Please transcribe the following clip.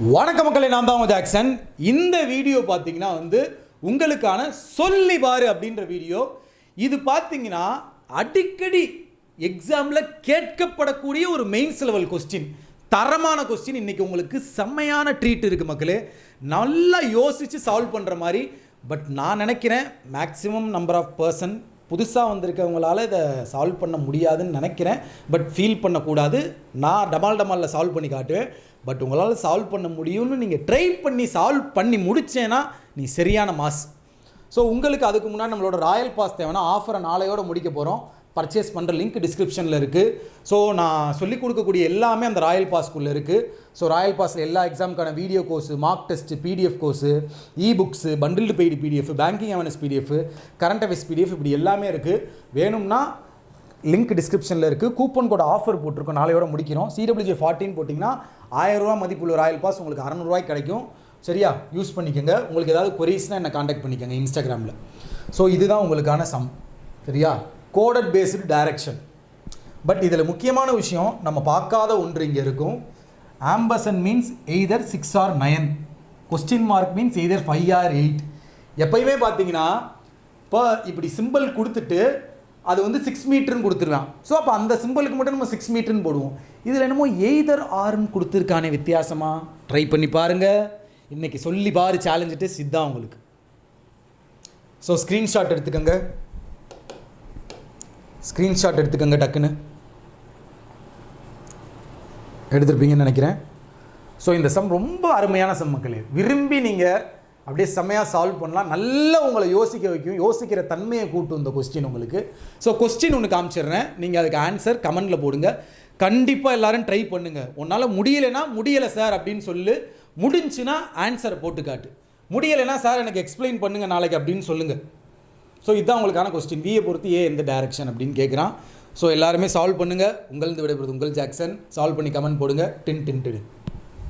வணக்கம் மக்களே, நான் தான் ஜாக்சன். இந்த வீடியோ பார்த்தீங்கன்னா உங்களுக்கான சொல்லி பாரு அப்படின்ற வீடியோ. இது பார்த்தீங்கன்னா அடிக்கடி எக்ஸாமில் கேட்கப்படக்கூடிய ஒரு மெயின்ஸ் லெவல் கொஸ்டின், தரமான கொஸ்டின். இன்றைக்கி உங்களுக்கு செம்மையான ட்ரீட் இருக்குது மக்களே. நல்லா யோசித்து சால்வ் பண்ணுற மாதிரி. பட் நான் நினைக்கிறேன் மேக்ஸிமம் நம்பர் ஆஃப் பர்சன் புதுசாக வந்திருக்கவங்களால இதை சால்வ் பண்ண முடியாதுன்னு நினைக்கிறேன். பட் ஃபீல் பண்ணக்கூடாது. நான் டமாலில் சால்வ் பண்ணி காட்டுவேன். பட் உங்களால் சால்வ் பண்ண முடியும்னு நீங்கள் ட்ரை பண்ணி சால்வ் பண்ணி முடித்தேன்னா நீ சரியான மாஸ். ஸோ உங்களுக்கு அதுக்கு முன்னாடி நம்மளோட ராயல் பாஸ் தேவைன்னா ஆஃபரை நாளையோடு முடிக்க போகிறோம். பர்ச்சேஸ் பண்ணுற லிங்க் டிஸ்கிரிப்ஷனில் இருக்குது. ஸோ நான் சொல்லிக் கொடுக்கக்கூடிய எல்லாமே அந்த ராயல் பாஸ்க்குள்ளே இருக்குது. ஸோ ராயல் பாஸில் எல்லா எக்ஸாமுக்கான video course, mock test, PDF course, ebooks, bundled paid PDF, banking awareness PDF, current affairs PDF, இப்படி எல்லாமே இருக்குது. வேணும்னா லிங்க் டிஸ்கிரிப்ஷனில் இருக்குது. கூப்பன் கோட் ஆஃபர் போட்டிருக்கோம், நாளையோட முடிக்கிறோம். CWJ 14 போட்டிங்கன்னா 1000 ரூபா மதிப்புள்ள ராயல் பாஸ் உங்களுக்கு 600 ரூபாய்க்கு கிடைக்கும். சரியா, யூஸ் பண்ணிக்கோங்க. உங்களுக்கு ஏதாவது கொரீஸ்னால் என்னை காண்டாக்ட் பண்ணிக்கோங்க இன்ஸ்டாகிராமில். ஸோ இதுதான் உங்களுக்கான சம். சரியா, கோடட் பேஸ்டு டைரக்ஷன். பட் இதில் முக்கியமான விஷயம் நம்ம பார்க்காத ஒன்று இங்கே இருக்கும். Ampersand means either 6 or 9. Question mark means either 5 or 8. எப்பயுமே பார்த்தீங்கன்னா இப்போ இப்படி சிம்பிள் கொடுத்துட்டு அது 6 மீட்டர்னு கொடுத்துருவேன். ஸோ அப்போ அந்த சிம்பிளுக்கு மட்டும் நம்ம 6 மீட்டர்னு போடுவோம். இதில் என்னமோ எய்தர் ஆர்ன்னு கொடுத்துருக்கானே வித்தியாசமாக. ட்ரை பண்ணி பாருங்கள். இன்றைக்கி சொல்லி பாரு சேலஞ்சு டெஸ்ட் இதுதான் உங்களுக்கு. ஸோ ஸ்க்ரீன்ஷாட் எடுத்துக்கோங்க. டக்குன்னு எடுத்துருப்பீங்கன்னு நினைக்கிறேன். ஸோ இந்த சம் ரொம்ப அருமையான சம் மக்களே. விரும்பி நீங்கள் அப்படியே செம்மையாக சால்வ் பண்ணலாம். நல்லா உங்களை யோசிக்க வைக்கும். யோசிக்கிற தன்மையை கூட்டும் இந்த கொஸ்டின் உங்களுக்கு. ஸோ கொஸ்டின் ஒன்று காமிச்சிடுறேன். நீங்கள் அதுக்கு ஆன்சர் கமெண்டில் போடுங்க. கண்டிப்பாக எல்லோரும் ட்ரை பண்ணுங்கள். உன்னால் முடியலை சார் அப்படின்னு சொல்லு. முடிஞ்சுன்னா ஆன்சரை போட்டு காட்டு. முடியலைன்னா சார் எனக்கு எக்ஸ்பிளைன் பண்ணுங்கள் நாளைக்கு அப்படின்னு சொல்லுங்கள். ஸோ இதுதான் உங்களுக்கான கொஸ்டின். வியை பொறுத்து எந்த டைரக்ஷன் அப்படின்னு கேட்குறான். ஸோ எல்லாருமே சால்வ் பண்ணுங்கள். உங்களது விடைபெறுது உங்கள் ஜாக்சன். சால்வ் பண்ணி கமெண்ட் போடுங்க. டின்